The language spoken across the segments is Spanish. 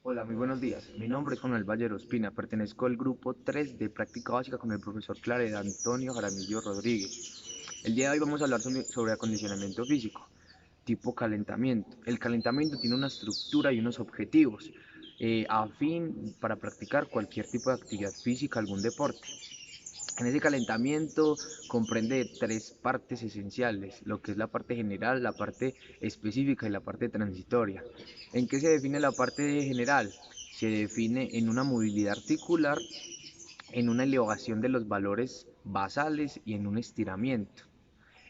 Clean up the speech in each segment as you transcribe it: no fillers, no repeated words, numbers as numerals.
Hola, muy buenos días. Mi nombre es Juan Valle Ospina. Pertenezco al grupo 3 de práctica básica con el profesor Claret Antonio Jaramillo Rodríguez. El día de hoy vamos a hablar sobre acondicionamiento físico, tipo calentamiento. El calentamiento tiene una estructura y unos objetivos a fin para practicar cualquier tipo de actividad física, algún deporte. En ese calentamiento comprende tres partes esenciales, lo que es la parte general, la parte específica y la parte transitoria. ¿En qué se define la parte general? Se define en una movilidad articular, en una elevación de los valores basales y en un estiramiento.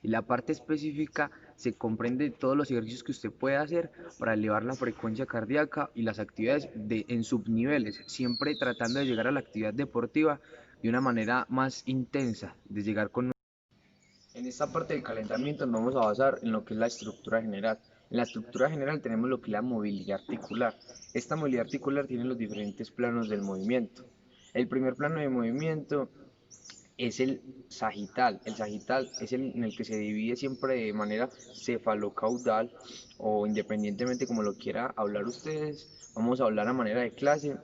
Y la parte específica se comprende todos los ejercicios que usted puede hacer para elevar la frecuencia cardíaca y las actividades en subniveles, siempre tratando de llegar a la actividad deportiva de una manera más intensa, de llegar con... En esta parte del calentamiento nos vamos a basar en lo que es la estructura general. En la estructura general tenemos lo que es la movilidad articular. Esta movilidad articular tiene los diferentes planos del movimiento. El primer plano de movimiento es el sagital. El sagital es el en el que se divide siempre de manera cefalocaudal o independientemente como lo quiera hablar ustedes. Vamos a hablar a manera de clase.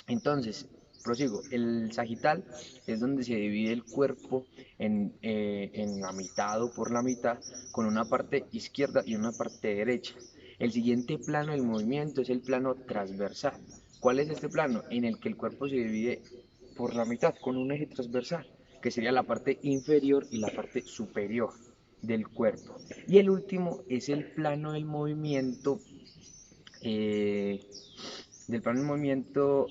Entonces, prosigo. El sagital es donde se divide el cuerpo en la mitad o por la mitad con una parte izquierda y una parte derecha. El siguiente plano del movimiento es el plano transversal. ¿Cuál es este plano? En el que el cuerpo se divide por la mitad con un eje transversal, que sería la parte inferior y la parte superior del cuerpo. Y el último es el plano eh, del plano del movimiento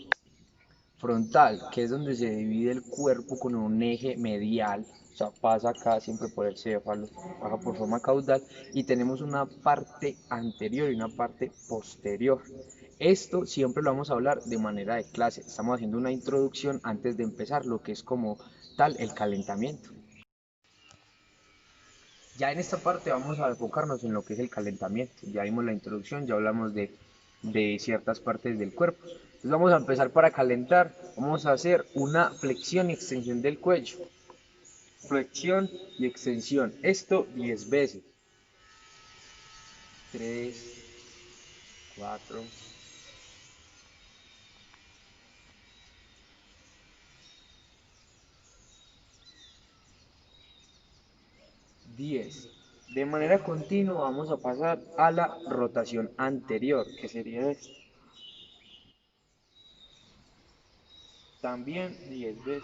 frontal, que es donde se divide el cuerpo con un eje medial, o sea, pasa acá siempre por el céfalo, baja por forma caudal, y tenemos una parte anterior y una parte posterior. Esto siempre lo vamos a hablar de manera de clase. Estamos haciendo una introducción antes de empezar lo que es como tal el calentamiento. Ya en esta parte vamos a enfocarnos en lo que es el calentamiento. Ya vimos la introducción, ya hablamos de ciertas partes del cuerpo. Entonces vamos a empezar para calentar. Vamos a hacer una flexión y extensión del cuello. Flexión y extensión. Esto 10 veces. 3, 4, 10. De manera continua vamos a pasar a la rotación anterior, que sería esta. También 10 veces.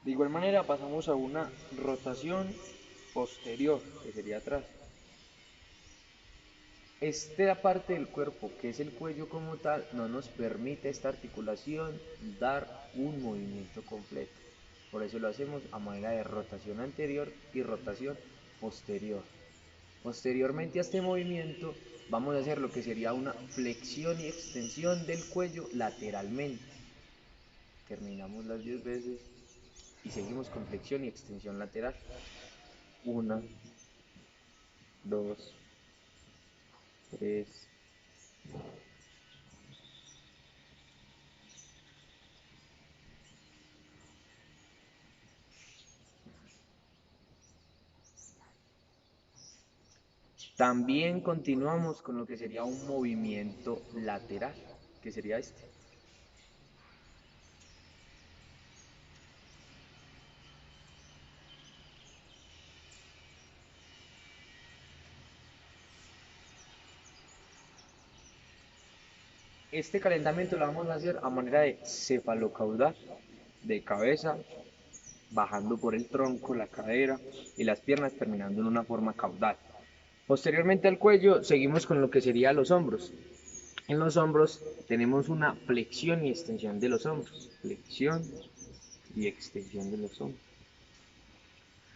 De igual manera pasamos a una rotación posterior, que sería atrás. Esta parte del cuerpo, que es el cuello como tal, no nos permite esta articulación dar un movimiento completo. Por eso lo hacemos a manera de rotación anterior y rotación posterior. Posteriormente a este movimiento vamos a hacer lo que sería una flexión y extensión del cuello lateralmente. Terminamos las 10 veces y seguimos con flexión y extensión lateral. Una, dos, tres. También continuamos con lo que sería un movimiento lateral, que sería este. Este calentamiento lo vamos a hacer a manera de cefalocaudal, de cabeza, bajando por el tronco, la cadera y las piernas terminando en una forma caudal. Posteriormente al cuello seguimos con lo que sería los hombros. En los hombros tenemos una flexión y extensión de los hombros. Flexión y extensión de los hombros.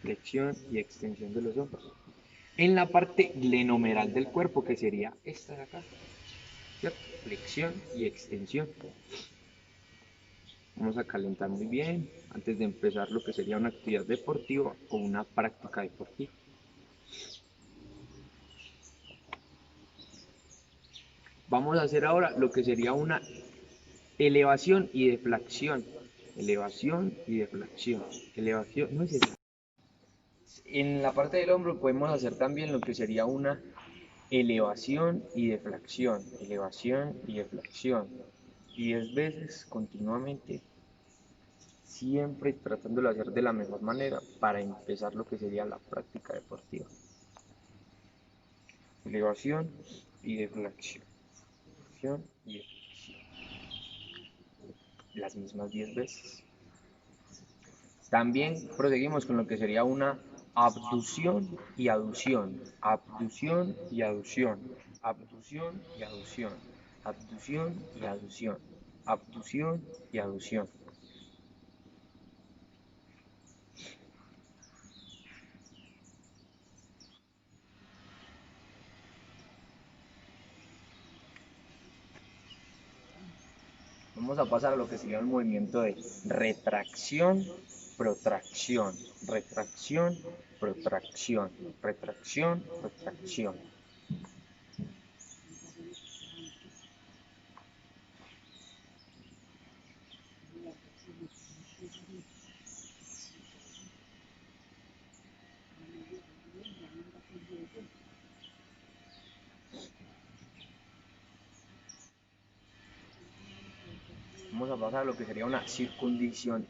Flexión y extensión de los hombros. En la parte glenomeral del cuerpo, que sería esta de acá, ¿cierto? Flexión y extensión. Vamos a calentar muy bien antes de empezar lo que sería una actividad deportiva o una práctica deportiva. Vamos a hacer ahora lo que sería una elevación y deflación. elevación y deflexión. Elevación, no es eso. En la parte del hombro podemos hacer también lo que sería una elevación y deflexión, elevación y deflexión. 10 veces continuamente, siempre tratándolo de hacer de la mejor manera para empezar lo que sería la práctica deportiva. Elevación y deflexión. Elevación y deflexión. Las mismas 10 veces. También proseguimos con lo que sería una abducción y aducción. Abducción y aducción. Abducción y aducción. Abducción y aducción. Abducción y aducción. Vamos a pasar a lo que sería un movimiento de retracción, protracción, retracción, protracción, retracción, protracción. Vamos a pasar a lo que sería una circundición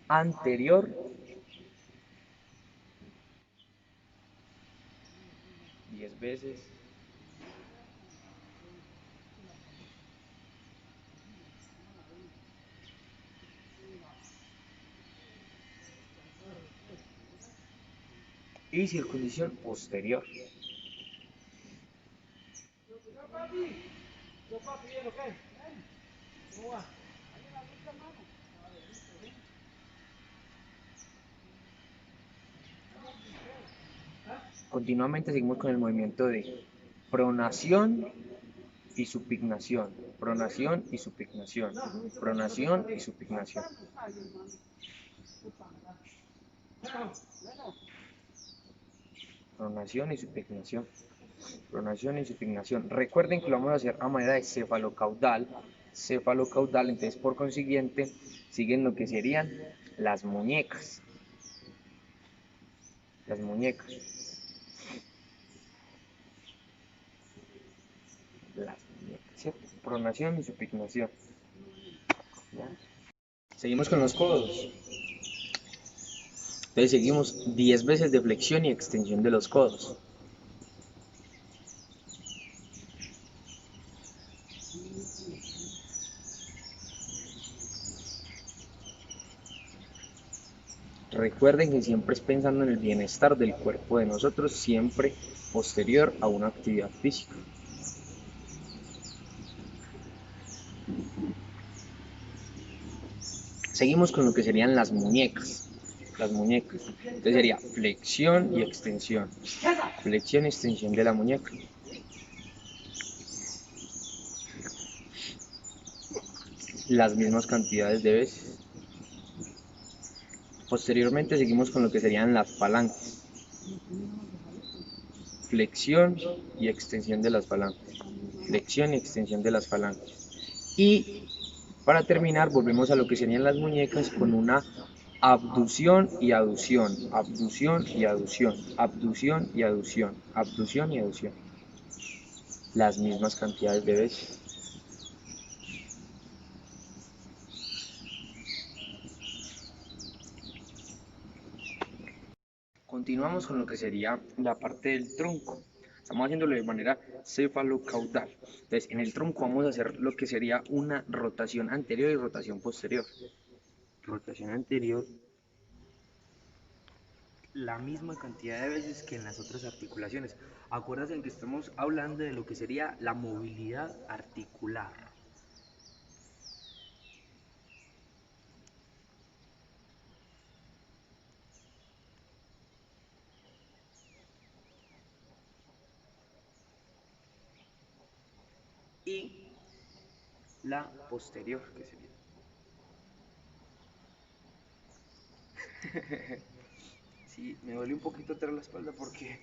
anterior, 10 veces. Y circundición posterior. Continuamente seguimos con el movimiento de pronación y supinación, pronación y supinación, pronación y supinación. Pronación y supinación. Pronación y supinación. Recuerden que lo vamos a hacer a manera de cefalocaudal. Cefalocaudal, entonces por consiguiente siguen lo que serían las muñecas. Las muñecas. Las muñecas, ¿cierto? Pronación y supinación. ¿Ya? Seguimos con los codos. Entonces seguimos 10 veces de flexión y extensión de los codos. Recuerden que siempre es pensando en el bienestar del cuerpo de nosotros, siempre posterior a una actividad física. Seguimos con lo que serían las muñecas. Las muñecas. Entonces sería flexión y extensión. Flexión y extensión de la muñeca. Las mismas cantidades de veces. Posteriormente seguimos con lo que serían las palancas. Flexión y extensión de las palancas. Flexión y extensión de las palancas. Y para terminar volvemos a lo que serían las muñecas con una abducción y aducción, abducción y aducción, abducción y aducción, abducción y aducción. Las mismas cantidades de veces. Continuamos con lo que sería la parte del tronco. Estamos haciéndolo de manera cefalocaudal. Entonces, en el tronco vamos a hacer lo que sería una rotación anterior y rotación posterior. Rotación anterior, la misma cantidad de veces que en las otras articulaciones. Acuérdense que estamos hablando de lo que sería la movilidad articular. Y la posterior, que sería. Sí, me duele un poquito atrás la espalda porque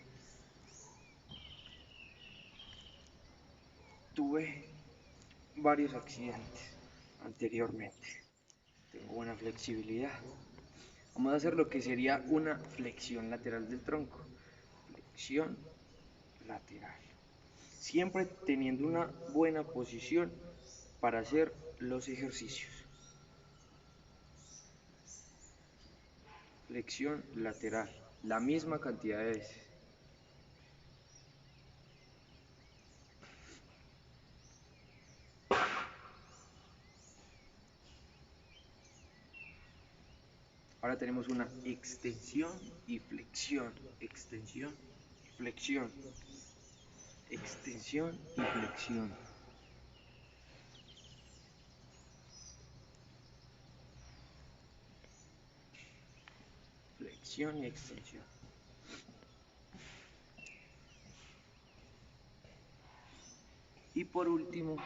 tuve varios accidentes anteriormente. tengo buena flexibilidad. Vamos a hacer lo que sería una flexión lateral del tronco. Flexión lateral. Siempre teniendo una buena posición para hacer los ejercicios. Flexión lateral. La misma cantidad de veces. Ahora tenemos una extensión y flexión. Extensión y flexión. Extensión y flexión. Flexión y extensión. Y por último,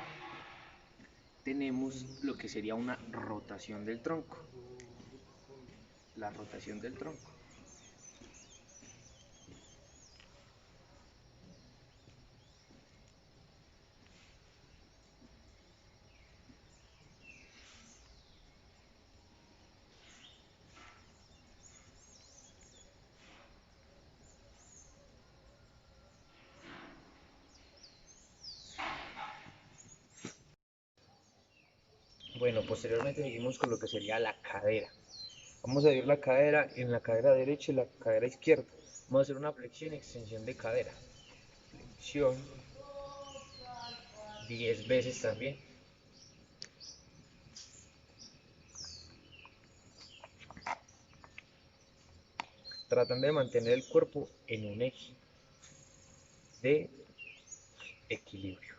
tenemos lo que sería una rotación del tronco. La rotación del tronco. Bueno, posteriormente seguimos con lo que sería la cadera. Vamos a ir la cadera en la cadera derecha y la cadera izquierda. Vamos a hacer una flexión y extensión de cadera. Flexión 10 veces también. Tratando de mantener el cuerpo en un eje de equilibrio.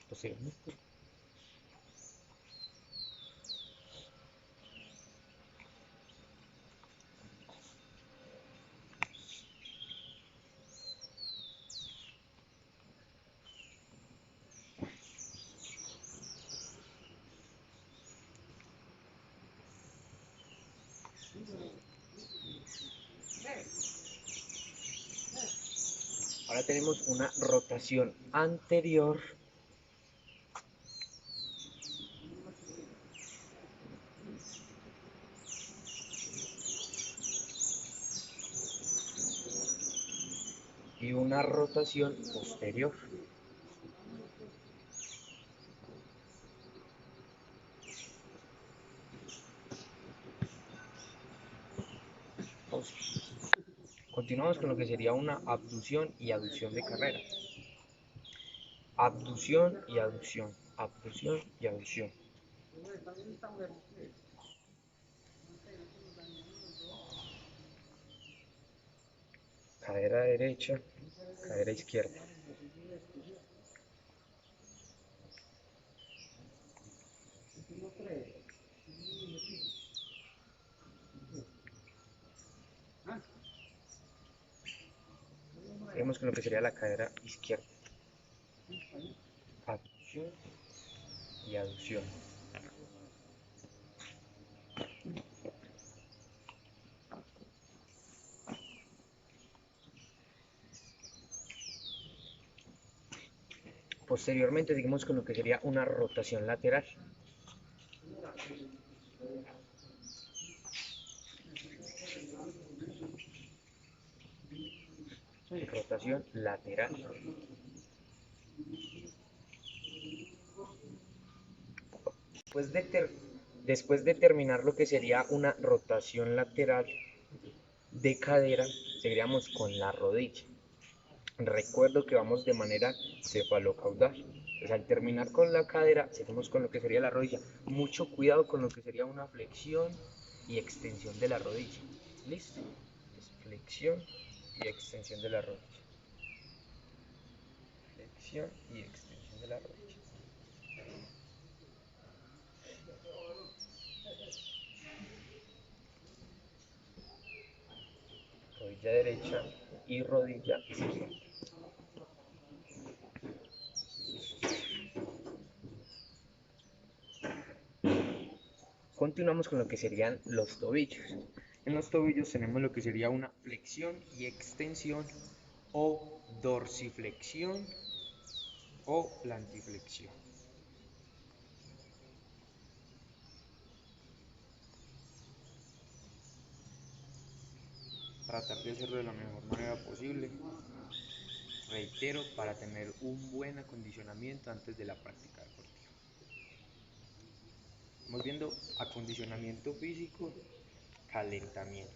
Posteriormente. Ahora tenemos una rotación anterior y una rotación posterior. Continuamos con lo que sería una abducción y aducción de carrera. Abducción y aducción. Abducción y aducción. Cadera derecha, cadera izquierda. Seguimos con lo que sería la cadera izquierda. Abducción y aducción. Posteriormente seguimos con lo que sería una rotación lateral. Rotación lateral. Después de terminar lo que sería una rotación lateral de cadera, seguiríamos con la rodilla. Recuerdo que vamos de manera cefalocaudal. Pues al terminar con la cadera, seguimos con lo que sería la rodilla. Mucho cuidado con lo que sería una flexión y extensión de la rodilla. ¿Listo? Flexión y extensión de la rodilla. Flexión y extensión de la rodilla. Rodilla derecha y rodilla izquierda. Continuamos con lo que serían los tobillos. En los tobillos tenemos lo que sería una flexión y extensión o dorsiflexión o plantiflexión. Tratar de hacerlo de la mejor manera posible, reitero, para tener un buen acondicionamiento antes de la práctica deportiva. Estamos viendo acondicionamiento físico, calentamiento.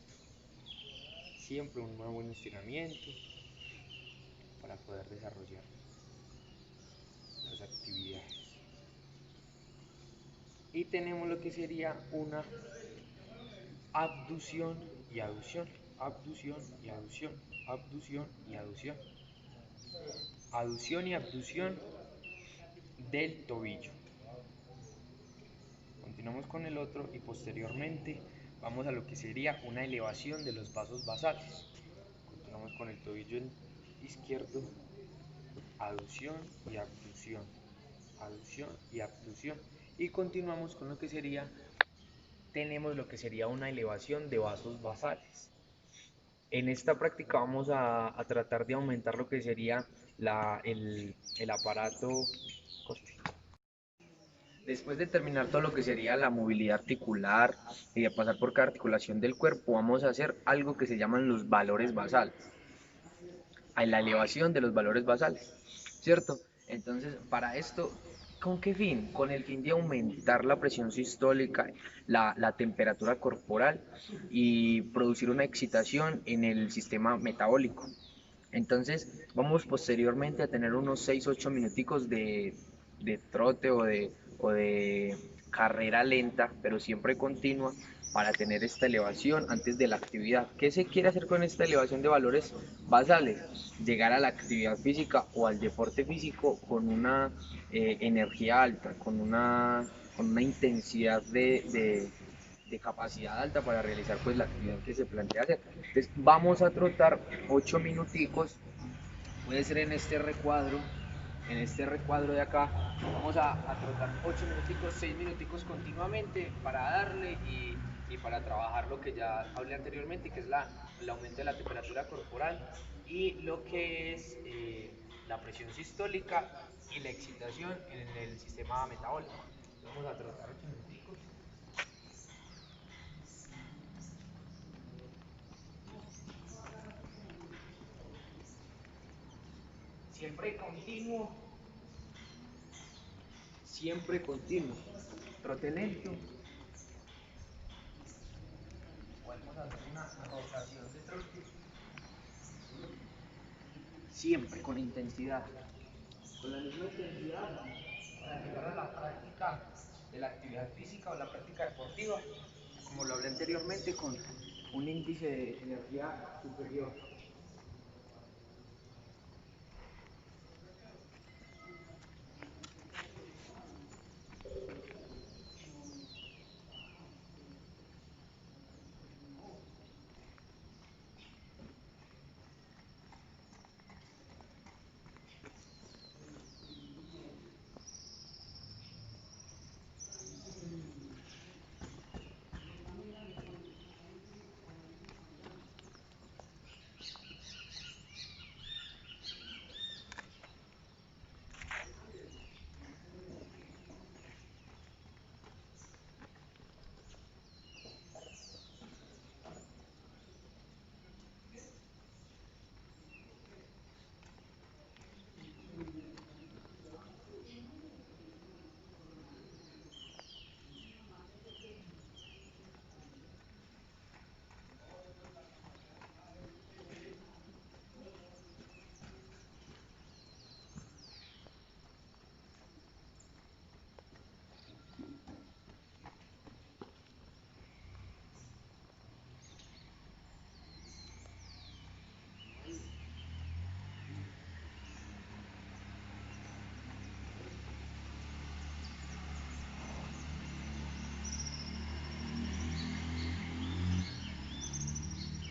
Siempre un buen estiramiento para poder desarrollar las actividades. Y tenemos lo que sería una abducción y aducción, abducción y aducción, abducción y aducción, aducción y abducción del tobillo. Continuamos con el otro y posteriormente vamos a lo que sería una elevación de los vasos basales. Continuamos con el tobillo izquierdo, aducción y abducción, aducción y abducción. Y continuamos con lo que sería, tenemos lo que sería una elevación de vasos basales. En esta práctica vamos a tratar de aumentar lo que sería el aparato costeo. Después de terminar todo lo que sería la movilidad articular y de pasar por cada articulación del cuerpo, vamos a hacer algo que se llaman los valores basales, a la elevación de los valores basales, ¿cierto? Entonces, para esto, ¿con qué fin? Con el fin de aumentar la presión sistólica, la temperatura corporal y producir una excitación en el sistema metabólico. Entonces, vamos posteriormente a tener unos 6-8 minuticos de trote o de carrera lenta, pero siempre continua, para tener esta elevación antes de la actividad. ¿Qué se quiere hacer con esta elevación de valores basales? Llegar a la actividad física o al deporte físico con una energía alta, con una intensidad de capacidad alta para realizar pues la actividad que se plantea hacer. Entonces vamos a trotar 8 minuticos, puede ser en este recuadro de acá, vamos a trotar 8 minuticos, 6 minuticos continuamente para darle y para trabajar lo que ya hablé anteriormente, que es el aumento de la temperatura corporal y lo que es la presión sistólica y la excitación en el sistema metabólico. Entonces vamos a trotar 8 minuticos. Siempre continuo, siempre continuo. Trote lento. Podemos hacer una rotación de trote. Siempre con intensidad. Con la misma intensidad para llegar a la práctica de la actividad física o la práctica deportiva, como lo hablé anteriormente, con un índice de energía superior.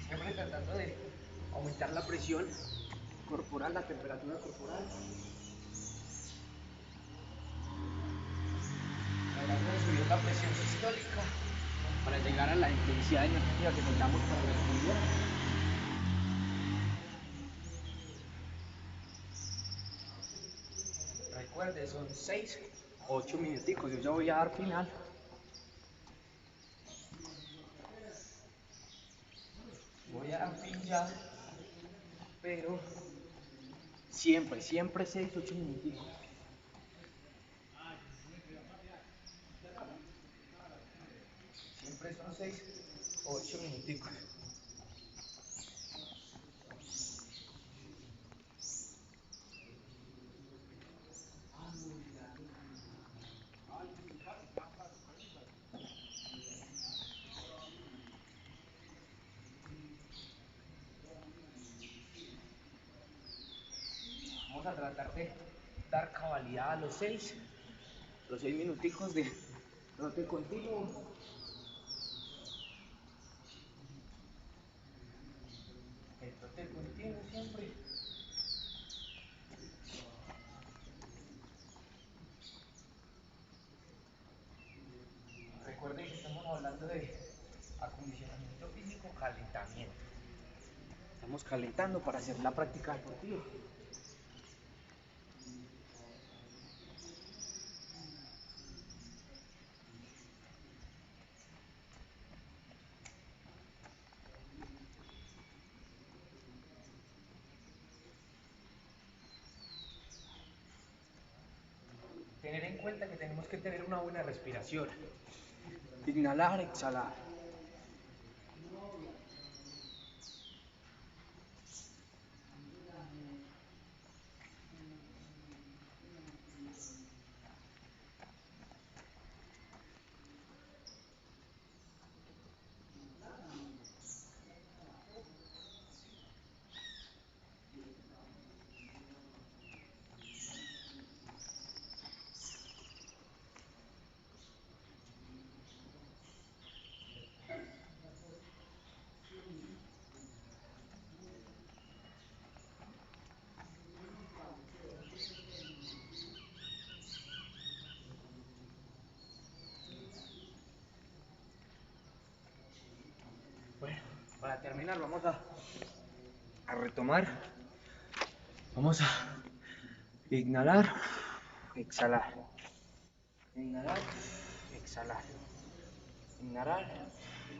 Siempre tratando de aumentar la presión corporal, la temperatura corporal. Tratando de subir la presión sistólica para llegar a la intensidad de energía que necesitamos para la actividad. recuerde, son 6 o 8 minuticos. Yo ya voy a dar final. Voy a dar fin ya, pero siempre 6, 8 minuticos. Siempre son 6 o 8 minuticos. Vamos a tratar de dar cabalidad a los 6 minuticos de trote continuo. El trote continuo siempre. Recuerden que estamos hablando de acondicionamiento físico, calentamiento. Estamos calentando para hacer la práctica deportiva. Tener en cuenta que tenemos que tener una buena respiración. Inhalar, exhalar. Bueno, para terminar vamos a retomar. Vamos a inhalar, exhalar. Inhalar, exhalar. Inhalar,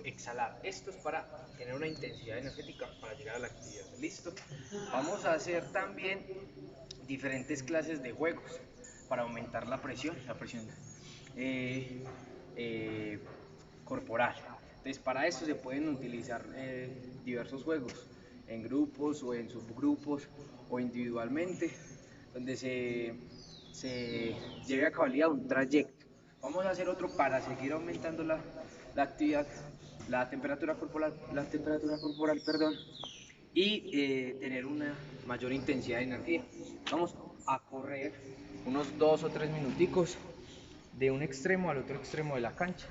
exhalar. Esto es para tener una intensidad energética para llegar a la actividad. ¿Listo? Vamos a hacer también diferentes clases de juegos para aumentar la presión eh, eh, corporal. Entonces, para esto se pueden utilizar diversos juegos en grupos o en subgrupos o individualmente, donde se lleve a cabalidad un trayecto. Vamos a hacer otro para seguir aumentando la actividad, la temperatura corporal, perdón, y tener una mayor intensidad de energía. Vamos a correr unos 2 o 3 minuticos de un extremo al otro extremo de la cancha.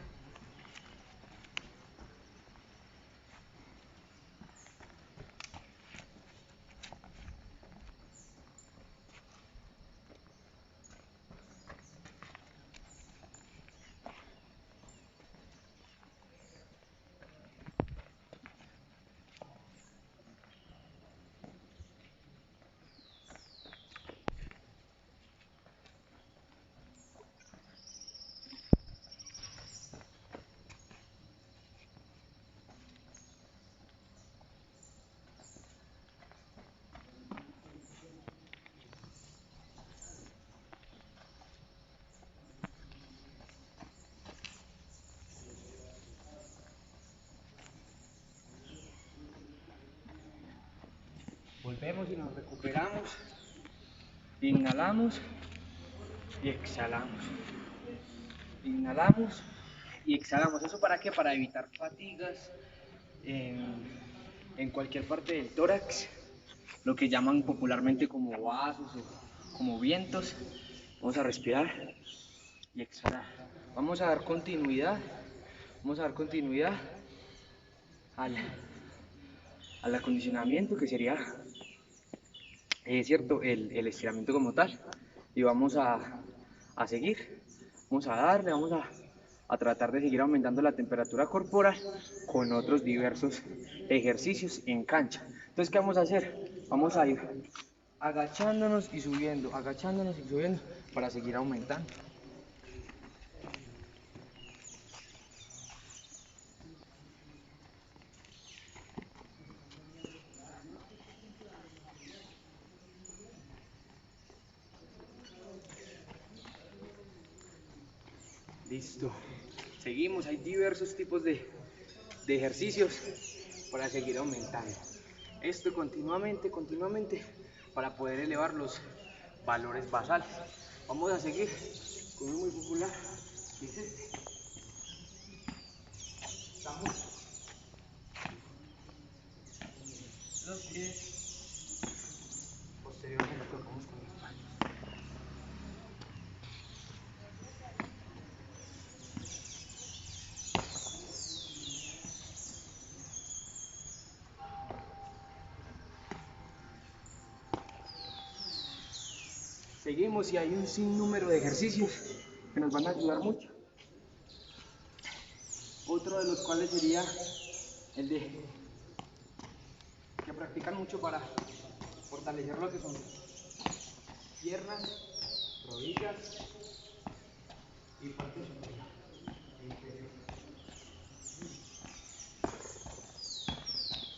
Volvemos y nos recuperamos. Inhalamos y exhalamos. Inhalamos y exhalamos. ¿Eso para qué? Para evitar fatigas en cualquier parte del tórax, lo que llaman popularmente como vasos o como vientos. Vamos a respirar y exhalar. Vamos a dar continuidad. Vamos a dar continuidad al acondicionamiento, que sería cierto, el estiramiento como tal, y vamos a seguir, vamos a darle, vamos a tratar de seguir aumentando la temperatura corporal con otros diversos ejercicios en cancha. Entonces, ¿qué vamos a hacer? Vamos a ir agachándonos y subiendo para seguir aumentando. Listo. Seguimos, hay diversos tipos de ejercicios para seguir aumentando. Esto continuamente para poder elevar los valores basales. Vamos a seguir con uno muy popular, que es este. Estamos los pies posteriormente tocamos con los palos. Seguimos y hay un sinnúmero de ejercicios que nos van a ayudar mucho. Otro de los cuales sería el de que practican mucho para fortalecer lo que son piernas, rodillas y parte superior.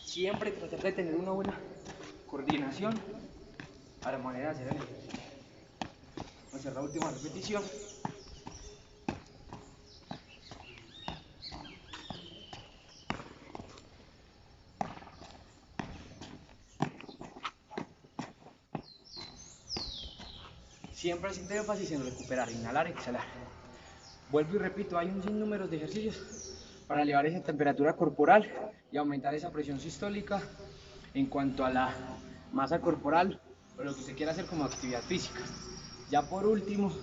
Siempre tratar de tener una buena coordinación a la manera de hacer el ejercicio. Vamos a hacer la última repetición. Siempre haciendo énfasis en recuperar, inhalar, exhalar. Vuelvo y repito, hay un sinnúmero de ejercicios para elevar esa temperatura corporal y aumentar esa presión sistólica en cuanto a la masa corporal o lo que usted quiera hacer como actividad física. Ya por último,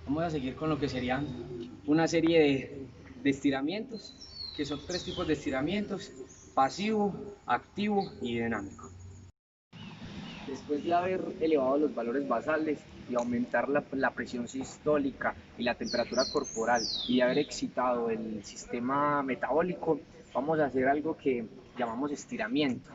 vamos a seguir con lo que serían una serie de estiramientos, que son 3 tipos de estiramientos: pasivo, activo y dinámico. Después de haber elevado los valores basales y aumentar la presión sistólica y la temperatura corporal y de haber excitado el sistema metabólico, vamos a hacer algo que llamamos estiramiento.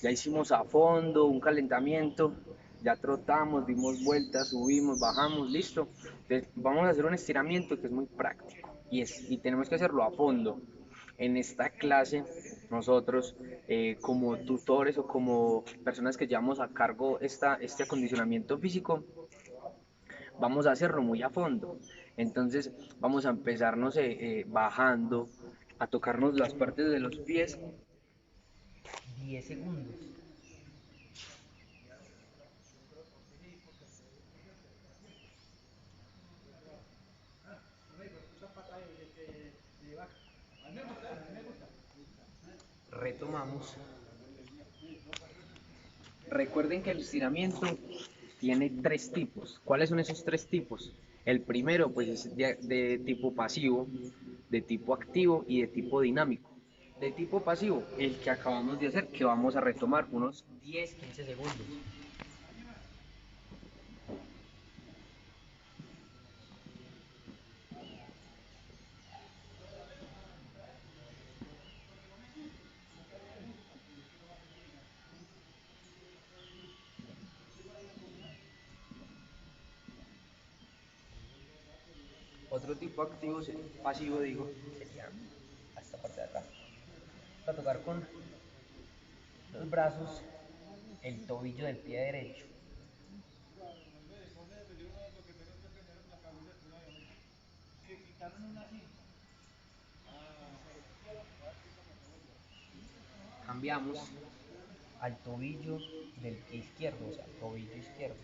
Ya hicimos a fondo un calentamiento, ya trotamos, dimos vueltas, subimos, bajamos, listo. Entonces vamos a hacer un estiramiento que es muy práctico y tenemos que hacerlo a fondo. En esta clase nosotros como tutores o como personas que llevamos a cargo este acondicionamiento físico, vamos a hacerlo muy a fondo. Entonces vamos a empezarnos bajando, a tocarnos las partes de los pies 10 segundos. Retomamos. Recuerden que el estiramiento tiene 3 tipos. ¿Cuáles son esos 3 tipos? El primero pues es de tipo pasivo, de tipo activo y de tipo dinámico. De tipo pasivo, el que acabamos de hacer, que vamos a retomar unos 10-15 segundos. Otro tipo activo, pasivo digo, sería esta parte de acá. Para tocar con los brazos el tobillo del pie derecho. Cambiamos al tobillo del pie izquierdo, o sea, tobillo izquierdo.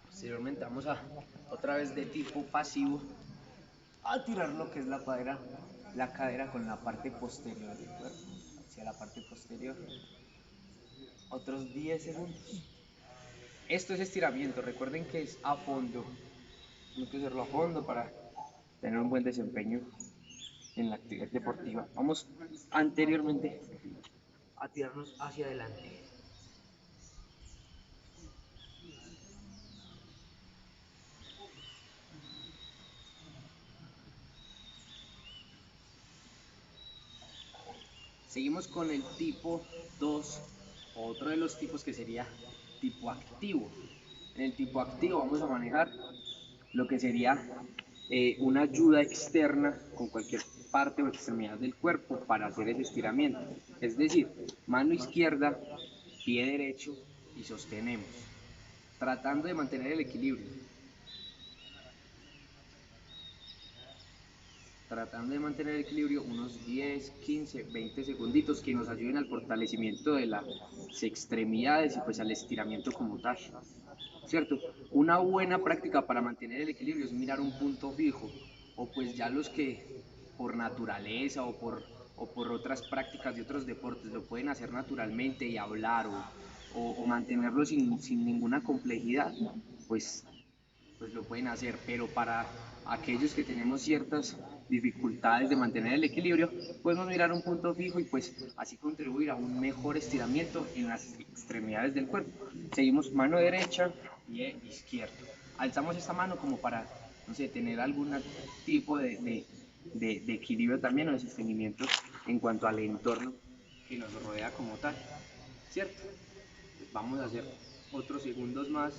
Posteriormente vamos a otra vez de tipo pasivo a tirar lo que es la cadera con la parte posterior del cuerpo, hacia la parte posterior. Otros 10 segundos. Esto es estiramiento, recuerden que es a fondo. Tenemos que hacerlo a fondo para tener un buen desempeño en la actividad deportiva. Vamos anteriormente a tirarnos hacia adelante. Seguimos con el tipo 2, otro de los tipos que sería tipo activo. En el tipo activo vamos a manejar lo que sería una ayuda externa con cualquier parte o extremidad del cuerpo para hacer ese estiramiento. Es decir, mano izquierda, pie derecho y sostenemos, tratando de mantener el equilibrio. Tratando de mantener el equilibrio unos 10, 15, 20 segunditos que nos ayuden al fortalecimiento de las extremidades y pues al estiramiento como tal, ¿cierto? Una buena práctica para mantener el equilibrio es mirar un punto fijo, o pues ya los que por naturaleza o por otras prácticas de otros deportes lo pueden hacer naturalmente y hablar o mantenerlo sin ninguna complejidad, pues lo pueden hacer, pero para aquellos que tenemos ciertas dificultades de mantener el equilibrio, podemos mirar un punto fijo y pues así contribuir a un mejor estiramiento en las extremidades del cuerpo. Seguimos mano derecha, pie izquierdo. Alzamos esta mano como para, no sé, tener algún tipo de equilibrio también o de sostenimiento en cuanto al entorno que nos rodea como tal, ¿cierto? Pues vamos a hacer otros segundos más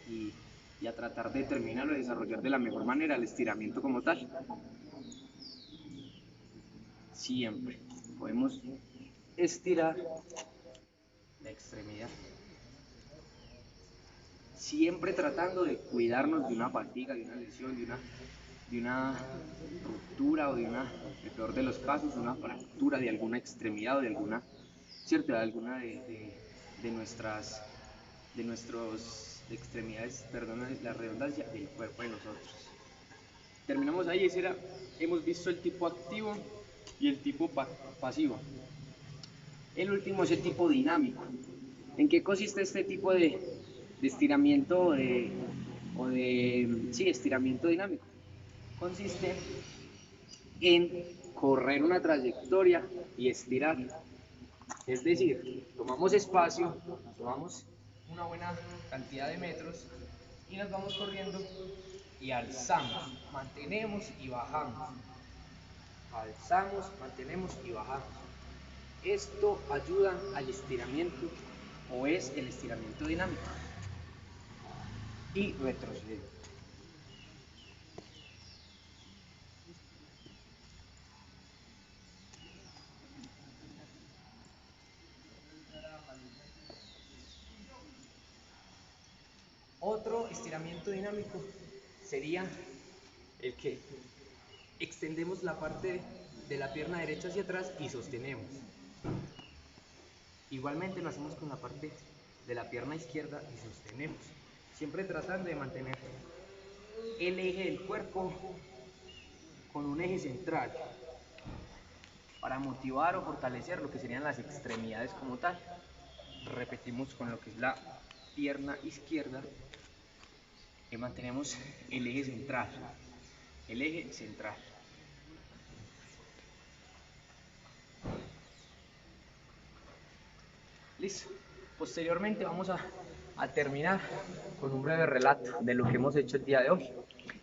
y, y a tratar de terminarlo y desarrollar de la mejor manera el estiramiento como tal. Siempre podemos estirar la extremidad, siempre tratando de cuidarnos de una fatiga, de una lesión, de una ruptura o de una, en el peor de los casos, una fractura de alguna extremidad o de alguna, ¿cierto? De alguna de nuestras de nuestras extremidades, perdón la redundancia, del cuerpo de nosotros. Terminamos ahí, hemos visto el tipo activo y el tipo pasivo. El último es el tipo dinámico. ¿En qué consiste este tipo de estiramiento sí, estiramiento dinámico? Consiste en correr una trayectoria y estirar. Es decir, tomamos espacio, tomamos una buena cantidad de metros y nos vamos corriendo y alzamos, mantenemos y bajamos. Alzamos, mantenemos y bajamos. Esto ayuda al estiramiento o es el estiramiento dinámico. Y retrocedo. Otro estiramiento dinámico sería el que extendemos la parte de la pierna derecha hacia atrás y sostenemos. Igualmente lo hacemos con la parte de la pierna izquierda y sostenemos, siempre tratando de mantener el eje del cuerpo con un eje central para motivar o fortalecer lo que serían las extremidades como tal. Repetimos con lo que es la pierna izquierda y mantenemos el eje central. El eje central. Listo. Posteriormente vamos a terminar con un breve relato de lo que hemos hecho el día de hoy.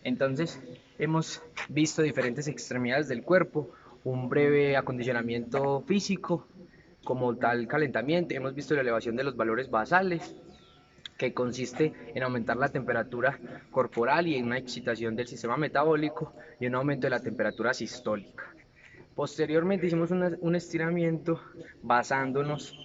Entonces, hemos visto diferentes extremidades del cuerpo, un breve acondicionamiento físico, como tal calentamiento, hemos visto la elevación de los valores basales, que consiste en aumentar la temperatura corporal y en una excitación del sistema metabólico y un aumento de la temperatura sistólica. Posteriormente hicimos un estiramiento basándonos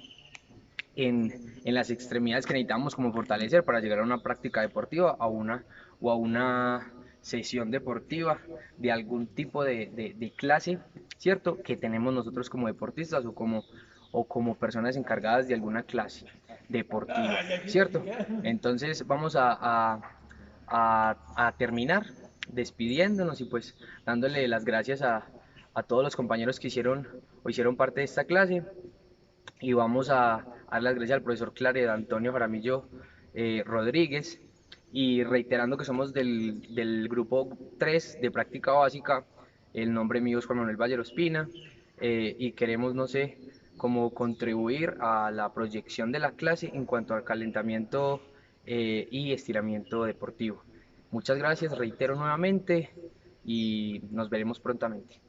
en las extremidades que necesitamos como fortalecer para llegar a una práctica deportiva o a una sesión deportiva de algún tipo de clase, ¿cierto? Que tenemos nosotros como deportistas o como personas encargadas de alguna clase deportiva, ¿cierto? Entonces vamos a terminar despidiéndonos y pues dándole las gracias a todos los compañeros que hicieron parte de esta clase y vamos a dar las gracias al profesor Claret Antonio Jaramillo Rodríguez y reiterando que somos del grupo 3 de práctica básica, el nombre mío es Juan Manuel Ballero Espina y queremos, no sé, cómo contribuir a la proyección de la clase en cuanto al calentamiento y estiramiento deportivo. Muchas gracias, reitero nuevamente y nos veremos prontamente.